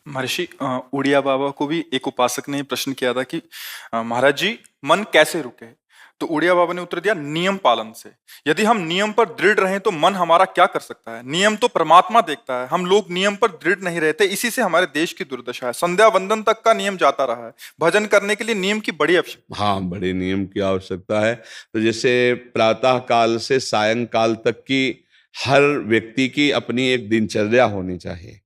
महर्षि उड़िया बाबा को भी एक उपासक ने प्रश्न किया था कि महाराज जी, मन कैसे रुके? तो उड़िया बाबा ने उत्तर दिया, नियम पालन से। यदि हम नियम पर दृढ़ रहें तो मन हमारा क्या कर सकता है? नियम तो परमात्मा देखता है। हम लोग नियम पर दृढ़ नहीं रहते, इसी से हमारे देश की दुर्दशा है। संध्या वंदन तक का नियम जाता रहा है। भजन करने के लिए नियम की बड़ी आवश्यकता। हाँ, बड़े नियम की आवश्यकता है। तो जैसे प्रातः काल से सायंकाल तक की हर व्यक्ति की अपनी एक दिनचर्या होनी चाहिए।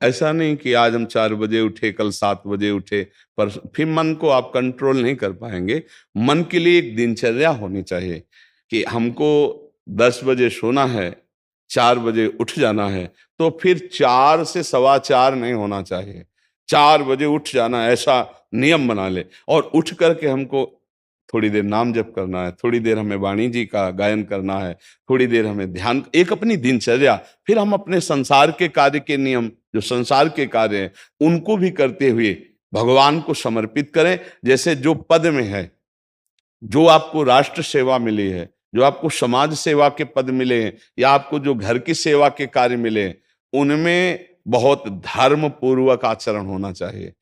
ऐसा नहीं कि आज हम 4 बजे उठे, कल 7 बजे उठे, पर फिर मन को आप कंट्रोल नहीं कर पाएंगे। मन के लिए एक दिनचर्या होनी चाहिए कि हमको 10 बजे सोना है, 4 बजे उठ जाना है। तो फिर 4 से 4:15 नहीं होना चाहिए, 4 बजे उठ जाना, ऐसा नियम बना ले। और उठ करके हमको थोड़ी देर नाम जप करना है, थोड़ी देर हमें वाणी जी का गायन करना है, थोड़ी देर हमें ध्यान, एक अपनी दिनचर्या। फिर हम अपने संसार के कार्य के नियम, जो संसार के कार्य हैं, उनको भी करते हुए भगवान को समर्पित करें। जैसे जो पद में है, जो आपको राष्ट्र सेवा मिली है, जो आपको समाज सेवा के पद मिले हैं, या आपको जो घर की सेवा के कार्य मिले हैं, उनमें बहुत धर्म पूर्वक आचरण होना चाहिए।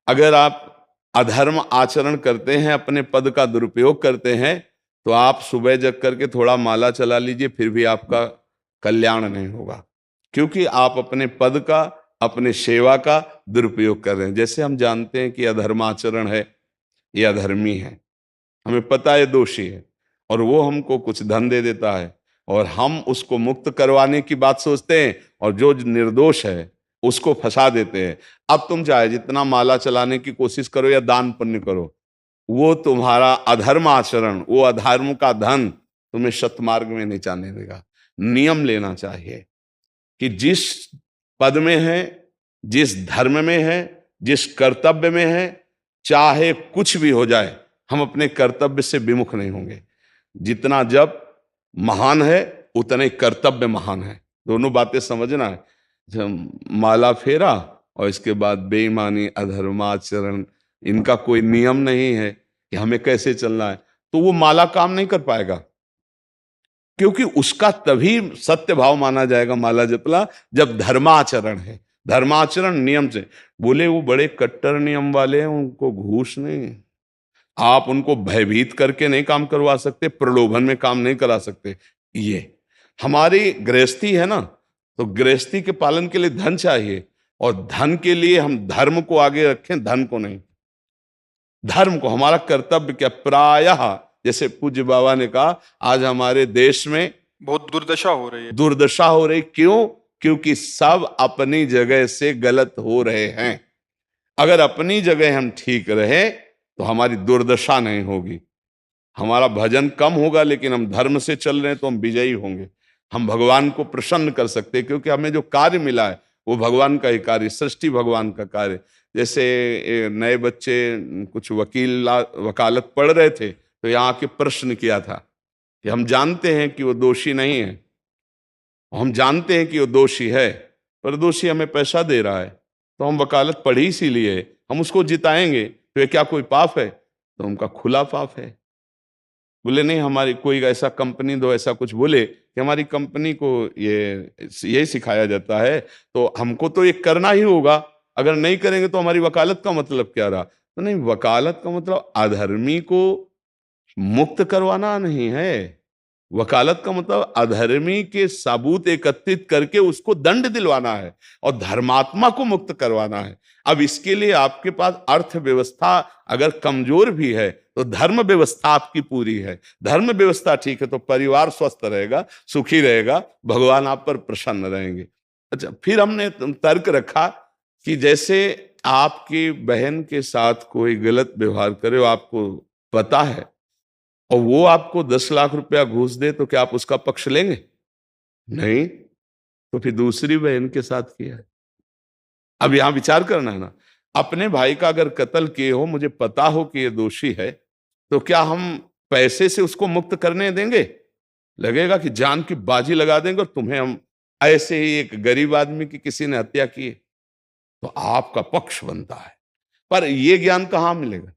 अगर आप अधर्म आचरण करते हैं, अपने पद का दुरुपयोग करते हैं, तो आप सुबह जग करके थोड़ा माला चला लीजिए, फिर भी आपका कल्याण नहीं होगा, क्योंकि आप अपने पद का, अपने सेवा का दुरुपयोग कर रहे हैं। जैसे हम जानते हैं कि अधर्म आचरण है, ये अधर्मी है, हमें पता है दोषी है, और वो हमको कुछ धन दे देता है, और हम उसको मुक्त करवाने की बात सोचते हैं, और जो निर्दोष है उसको फंसा देते हैं। अब तुम चाहे जितना माला चलाने की कोशिश करो या दान पुण्य करो, वो तुम्हारा अधर्म आचरण, वो अधर्म का धन तुम्हें सतमार्ग में नहीं जाने देगा। नियम लेना चाहिए कि जिस पद में है, जिस धर्म में है, जिस कर्तव्य में है, चाहे कुछ भी हो जाए, हम अपने कर्तव्य से विमुख नहीं होंगे। जितना जप महान है, उतने कर्तव्य महान है। दोनों बातें समझना है। जब माला फेरा और इसके बाद बेईमानी, अधर्माचरण, इनका कोई नियम नहीं है कि हमें कैसे चलना है, तो वो माला काम नहीं कर पाएगा, क्योंकि उसका तभी सत्य भाव माना जाएगा माला जपला जब धर्माचरण है। धर्माचरण नियम से। बोले वो बड़े कट्टर नियम वाले हैं, उनको घूस नहीं, आप उनको भयभीत करके नहीं काम करवा सकते, प्रलोभन में काम नहीं करा सकते। ये हमारी गृहस्थी है ना, तो गृहस्थी के पालन के लिए धन चाहिए, और धन के लिए हम धर्म को आगे रखें, धन को नहीं। धर्म को, हमारा कर्तव्य क्या, प्रायः जैसे पूज्य बाबा ने कहा, आज हमारे देश में बहुत दुर्दशा हो रही है। दुर्दशा हो रही, क्यों? क्योंकि सब अपनी जगह से गलत हो रहे हैं। अगर अपनी जगह हम ठीक रहे तो हमारी दुर्दशा नहीं होगी। हमारा भजन कम होगा, लेकिन हम धर्म से चल रहे हैं तो हम विजयी होंगे। हम भगवान को प्रसन्न कर सकते हैं, क्योंकि हमें जो कार्य मिला है वो भगवान का ही कार्य, सृष्टि भगवान का कार्य। जैसे नए बच्चे कुछ वकालत पढ़ रहे थे, तो यहाँ के प्रश्न किया था कि हम जानते हैं कि वो दोषी नहीं है, हम जानते हैं कि वो दोषी है, पर दोषी हमें पैसा दे रहा है, तो हम वकालत पढ़ी इसीलिए, हम उसको जिताएंगे, तो ये क्या कोई पाप है? तो उनका खुला पाप है। बोले नहीं, हमारी कोई ऐसा कंपनी दो, ऐसा कुछ बोले कि हमारी कंपनी को ये सिखाया जाता है, तो हमको तो ये करना ही होगा, अगर नहीं करेंगे तो हमारी वकालत का मतलब क्या रहा? तो नहीं, वकालत का मतलब अधर्मी को मुक्त करवाना नहीं है। वकालत का मतलब अधर्मी के सबूत एकत्रित करके उसको दंड दिलवाना है, और धर्मात्मा को मुक्त करवाना है। अब इसके लिए आपके पास अर्थव्यवस्था अगर कमजोर भी है, तो धर्म व्यवस्था आपकी पूरी है। धर्म व्यवस्था ठीक है तो परिवार स्वस्थ रहेगा, सुखी रहेगा, भगवान आप पर प्रसन्न रहेंगे। अच्छा, फिर हमने तर्क रखा कि जैसे आपकी बहन के साथ कोई गलत व्यवहार करे, आपको पता है, और वो आपको 10 लाख रुपया घूस दे, तो क्या आप उसका पक्ष लेंगे? नहीं। तो फिर दूसरी बहन के साथ किया है। अब यहां विचार करना है ना, अपने भाई का अगर कत्ल किए हो, मुझे पता हो कि ये दोषी है, तो क्या हम पैसे से उसको मुक्त करने देंगे? लगेगा कि जान की बाजी लगा देंगे, और तुम्हें हम, ऐसे ही एक गरीब आदमी की किसी ने हत्या की है, तो आपका पक्ष बनता है। पर यह ज्ञान कहां मिलेगा?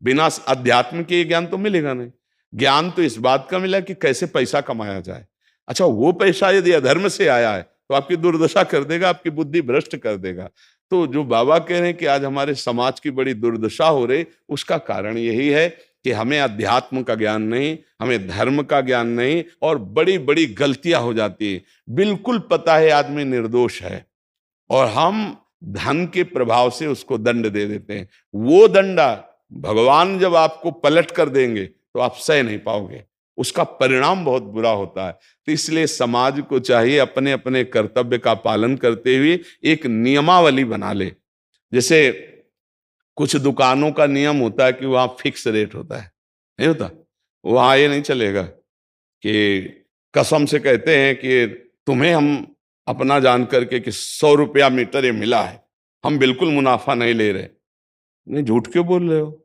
बिना अध्यात्म के ये ज्ञान तो मिलेगा नहीं। ज्ञान तो इस बात का मिला कि कैसे पैसा कमाया जाए। अच्छा, वो पैसा यदि अधर्म से आया है तो आपकी दुर्दशा कर देगा, आपकी बुद्धि भ्रष्ट कर देगा। तो जो बाबा कह रहे हैं कि आज हमारे समाज की बड़ी दुर्दशा हो रही, उसका कारण यही है कि हमें अध्यात्म का ज्ञान नहीं, हमें धर्म का ज्ञान नहीं, और बड़ी बड़ी गलतियां हो जाती है। बिल्कुल पता है आदमी निर्दोष है और हम धन के प्रभाव से उसको दंड दे देते हैं। वो दंडा भगवान जब आपको पलट कर देंगे तो आप सह नहीं पाओगे, उसका परिणाम बहुत बुरा होता है। तो इसलिए समाज को चाहिए अपने अपने कर्तव्य का पालन करते हुए एक नियमावली बना ले। जैसे कुछ दुकानों का नियम होता है कि वहां फिक्स रेट होता है, नहीं होता? वहां ये नहीं चलेगा कि कसम से कहते हैं कि तुम्हें हम अपना जान करके कि 100 रुपया मीटर ये मिला है, हम बिल्कुल मुनाफा नहीं ले रहे। नहीं, झूठ क्यों बोल रहे हो?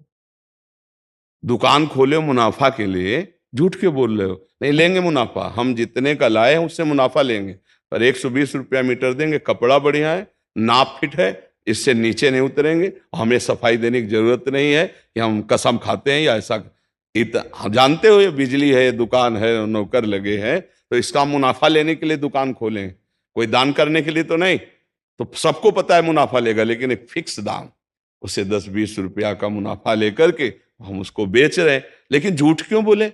दुकान खोले हो मुनाफा के लिए, झूठ क्यों बोल रहे हो? नहीं लेंगे मुनाफा, हम जितने का लाए हैं उससे मुनाफा लेंगे, पर 120 रुपया मीटर देंगे, कपड़ा बढ़िया है, नाप फिट है, इससे नीचे नहीं उतरेंगे, हमें सफाई देने की जरूरत नहीं है कि हम कसम खाते हैं या ऐसा। हम जानते हो ये बिजली है, दुकान है, नौकर लगे हैं, तो इसका मुनाफा लेने के लिए दुकान खोलें, कोई दान करने के लिए तो नहीं। तो सबको पता है मुनाफा लेगा, लेकिन एक फिक्स दाम, उसे 10-20 रुपया का मुनाफा लेकर के हम उसको बेच रहे हैं। लेकिन झूठ क्यों बोले?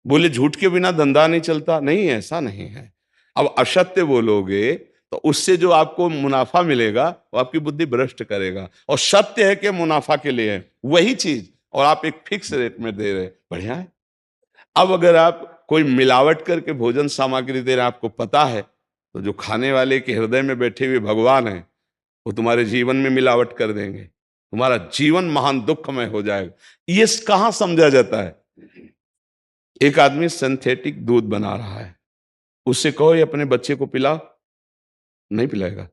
बोले झूठ के बिना धंधा नहीं चलता। नहीं, ऐसा नहीं है। अब असत्य बोलोगे तो उससे जो आपको मुनाफा मिलेगा वो आपकी बुद्धि भ्रष्ट करेगा, और सत्य है कि मुनाफा के लिए है वही चीज, और आप एक फिक्स रेट में दे रहे, बढ़िया है। अब अगर आप कोई मिलावट करके भोजन सामग्री दे रहे हैं, आपको पता है, तो जो खाने वाले के हृदय में बैठे हुए भगवान है वो तुम्हारे जीवन में मिलावट कर देंगे, तुम्हारा जीवन महान दुखमय हो जाएगा। ये कहां समझा जाता है? एक आदमी सिंथेटिक दूध बना रहा है, उससे कहो ये अपने बच्चे को पिला, नहीं पिलाएगा।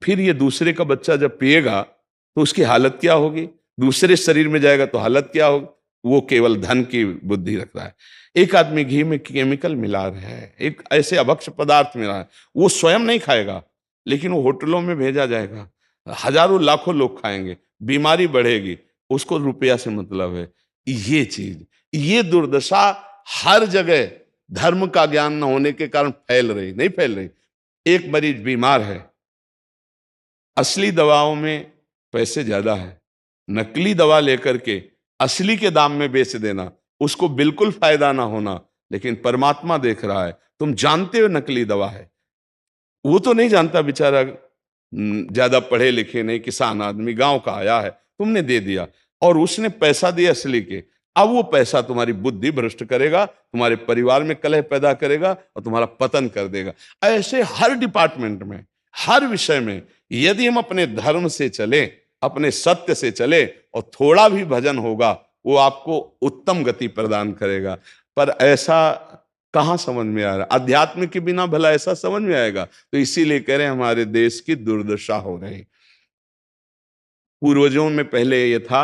फिर ये दूसरे का बच्चा जब पिएगा तो उसकी हालत क्या होगी? दूसरे शरीर में जाएगा तो हालत क्या होगी? वो केवल धन की बुद्धि रख रहा है। एक आदमी घी में केमिकल मिला रहा है, एक ऐसे अभक्ष पदार्थ मिला है, वो स्वयं नहीं खाएगा, लेकिन वो होटलों में भेजा जाएगा, हजारों लाखों लोग खाएंगे, बीमारी बढ़ेगी, उसको रुपया से मतलब है। ये चीज, ये दुर्दशा हर जगह धर्म का ज्ञान न होने के कारण फैल रही, नहीं फैल रही। एक मरीज बीमार है, असली दवाओं में पैसे ज्यादा है, नकली दवा लेकर के असली के दाम में बेच देना, उसको बिल्कुल फायदा ना होना। लेकिन परमात्मा देख रहा है, तुम जानते हो नकली दवा है, वो तो नहीं जानता बेचारा, ज्यादा पढ़े लिखे नहीं, किसान आदमी गांव का आया है, तुमने दे दिया और उसने पैसा दिया असली के। अब वो पैसा तुम्हारी बुद्धि भ्रष्ट करेगा, तुम्हारे परिवार में कलह पैदा करेगा और तुम्हारा पतन कर देगा। ऐसे हर डिपार्टमेंट में, हर विषय में यदि हम अपने धर्म से चले, अपने सत्य से चले और थोड़ा भी भजन होगा, वो आपको उत्तम गति प्रदान करेगा। पर ऐसा कहां समझ में आ रहा? अध्यात्म के बिना भला ऐसा समझ में आएगा? तो इसीलिए कह रहे हैं हमारे देश की दुर्दशा हो रही। पूर्वजों में पहले ये था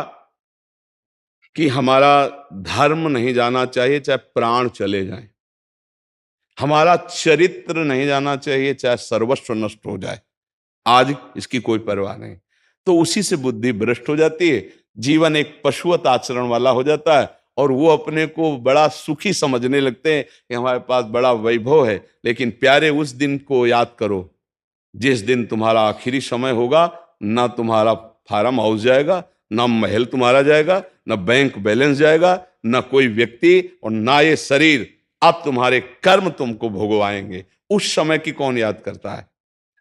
कि हमारा धर्म नहीं जाना चाहिए चाहे प्राण चले जाएं, हमारा चरित्र नहीं जाना चाहिए चाहे सर्वस्व नष्ट हो जाए। आज इसकी कोई परवाह नहीं, तो उसी से बुद्धि भ्रष्ट हो जाती है, जीवन एक पशुवत आचरण वाला हो जाता है, और वो अपने को बड़ा सुखी समझने लगते हैं कि हमारे पास बड़ा वैभव है। लेकिन प्यारे, उस दिन को याद करो जिस दिन तुम्हारा आखिरी समय होगा, ना तुम्हारा फार्म हाउस जाएगा, ना महल तुम्हारा जाएगा, ना बैंक बैलेंस जाएगा, ना कोई व्यक्ति, और ना ये शरीर। अब तुम्हारे कर्म तुमको भोगवाएंगे। उस समय की कौन याद करता है?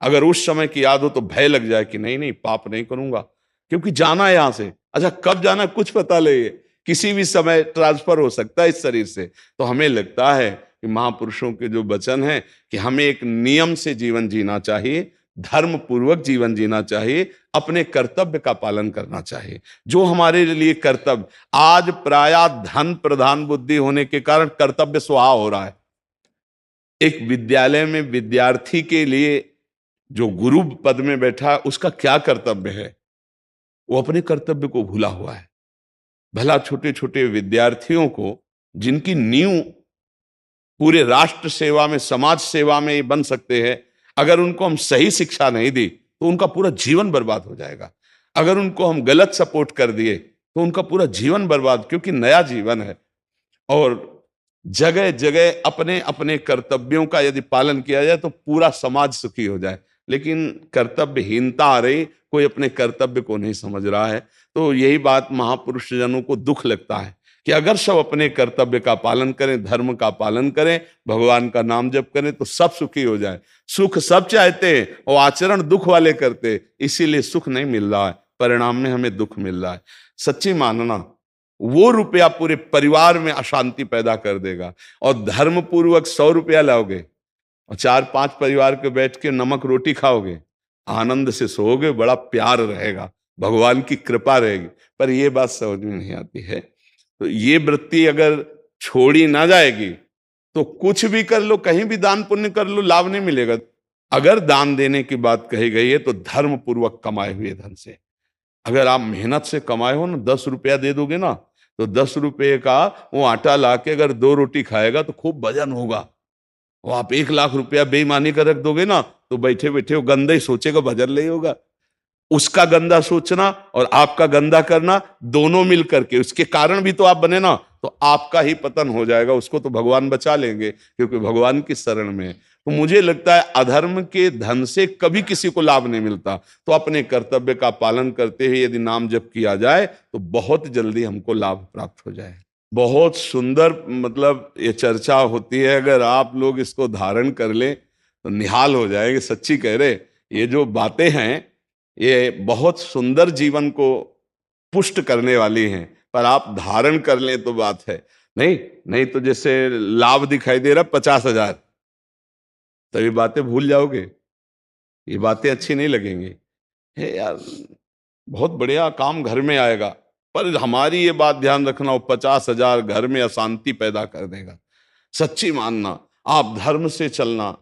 अगर उस समय की याद हो तो भय लग जाए कि नहीं नहीं, पाप नहीं करूंगा, क्योंकि जाना है यहां से। अच्छा, कब जाना कुछ पता नहीं, किसी भी समय ट्रांसफर हो सकता है इस शरीर से। तो हमें लगता है कि महापुरुषों के जो वचन है कि हमें एक नियम से जीवन जीना चाहिए, धर्म पूर्वक जीवन जीना चाहिए, अपने कर्तव्य का पालन करना चाहिए। जो हमारे लिए कर्तव्य, आज प्रायः धन प्रधान बुद्धि होने के कारण कर्तव्य स्वाहा हो रहा है। एक विद्यालय में विद्यार्थी के लिए जो गुरु पद में बैठा है, उसका क्या कर्तव्य है? वो अपने कर्तव्य को भूला हुआ है। भला छोटे छोटे विद्यार्थियों को, जिनकी नींव पूरे राष्ट्र सेवा में, समाज सेवा में ये बन सकते हैं, अगर उनको हम सही शिक्षा नहीं दी तो उनका पूरा जीवन बर्बाद हो जाएगा। अगर उनको हम गलत सपोर्ट कर दिए तो उनका पूरा जीवन बर्बाद, क्योंकि नया जीवन है। और जगह जगह अपने अपने कर्तव्यों का यदि पालन किया जाए तो पूरा समाज सुखी हो जाए। लेकिन कर्तव्यहीनता आ रही, कोई अपने कर्तव्य को नहीं समझ रहा है। तो यही बात महापुरुष जनों को दुख लगता है कि अगर सब अपने कर्तव्य का पालन करें, धर्म का पालन करें, भगवान का नाम जप करें तो सब सुखी हो जाए। सुख सब चाहते हैं और आचरण दुख वाले करते, इसीलिए सुख नहीं मिल रहा है, परिणाम में हमें दुख मिल रहा है। सच्ची मानना, वो रुपया पूरे परिवार में अशांति पैदा कर देगा। और धर्म पूर्वक 100 रुपया लाओगे और 4-5 परिवार के बैठ के नमक रोटी खाओगे, आनंद से सोओगे, बड़ा प्यार रहेगा, भगवान की कृपा रहेगी। पर ये बात समझ में नहीं आती है। तो ये वृत्ति अगर छोड़ी ना जाएगी तो कुछ भी कर लो, कहीं भी दान पुण्य कर लो, लाभ नहीं मिलेगा। अगर दान देने की बात कही गई है तो धर्म पूर्वक कमाए हुए धन से। अगर आप मेहनत से कमाए हो ना, 10 रुपया दे दोगे ना, तो 10 रुपये का वो आटा ला के अगर 2 रोटी खाएगा तो खूब वजन होगा। और आप 1 लाख रुपया बेईमानी कर रख दोगे ना, तो बैठे बैठे वो गंदा ही सोचेगा, भजन नहीं होगा। उसका गंदा सोचना और आपका गंदा करना, दोनों मिल करके, उसके कारण भी तो आप बने ना, तो आपका ही पतन हो जाएगा। उसको तो भगवान बचा लेंगे क्योंकि भगवान की शरण में है। तो मुझे लगता है अधर्म के धन से कभी किसी को लाभ नहीं मिलता। तो अपने कर्तव्य का पालन करते हुए यदि नाम जप किया जाए तो बहुत जल्दी हमको लाभ प्राप्त हो जाए। बहुत सुंदर, मतलब ये चर्चा होती है, अगर आप लोग इसको धारण कर लें तो निहाल हो जाएंगे। सच्ची कह रहे, ये जो बातें हैं ये बहुत सुंदर जीवन को पुष्ट करने वाली हैं, पर आप धारण कर लें तो बात है। नहीं नहीं तो जैसे लाभ दिखाई दे रहा 50,000, तभी बातें भूल जाओगे, ये बातें अच्छी नहीं लगेंगी। हे यार, बहुत बढ़िया काम घर में आएगा, पर हमारी ये बात ध्यान रखना, वो 50,000 घर में अशांति पैदा कर देगा। सच्ची मानना, आप धर्म से चलना,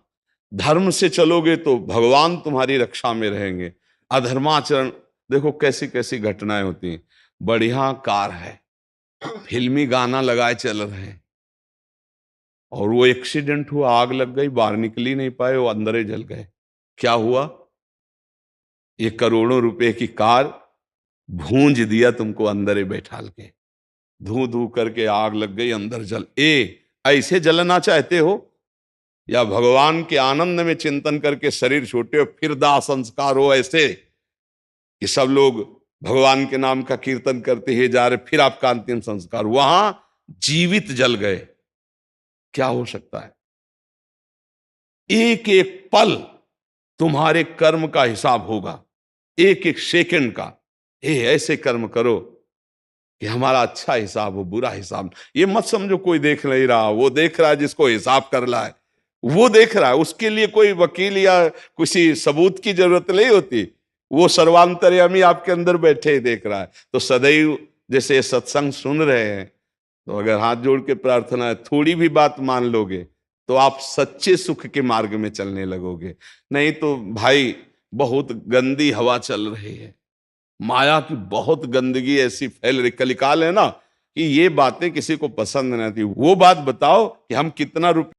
धर्म से चलोगे तो भगवान तुम्हारी रक्षा में रहेंगे। अधर्माचरण, देखो कैसी कैसी घटनाएं होती हैं। बढ़िया कार है, फिल्मी गाना लगाए चल रहे हैं, और वो एक्सीडेंट हुआ, आग लग गई, बाहर निकल ही नहीं पाए, वो अंदर ही जल गए। क्या हुआ? ये करोड़ों रुपए की कार भूंज दिया तुमको अंदर ही बैठाल के, धू धू करके आग लग गई, अंदर जल। ऐसे जलना चाहते हो, या भगवान के आनंद में चिंतन करके शरीर छूटे हो, फिर दाह संस्कार हो ऐसे कि सब लोग भगवान के नाम का कीर्तन करते ही जा रहे, फिर आपका अंतिम संस्कार, वहां जीवित जल गए। क्या हो सकता है? एक एक पल तुम्हारे कर्म का हिसाब होगा, एक एक सेकंड का। ऐसे कर्म करो कि हमारा अच्छा हिसाब हो, बुरा हिसाब। ये मत समझो कोई देख नहीं रहा, वो देख रहा है, जिसको हिसाब करना है वो देख रहा है। उसके लिए कोई वकील या किसी सबूत की जरूरत नहीं होती, वो सर्वांतर्यामी आपके अंदर बैठे ही देख रहा है। तो सदैव जैसे सत्संग सुन रहे हैं, तो अगर हाथ जोड़ के प्रार्थना है, थोड़ी भी बात मान लोगे तो आप सच्चे सुख के मार्ग में चलने लगोगे। नहीं तो भाई, बहुत गंदी हवा चल रही है, माया की बहुत गंदगी ऐसी फैल रही, कलिकाल है ना, कि ये बातें किसी को पसंद नहीं आती। वो बात बताओ कि हम कितना रुपया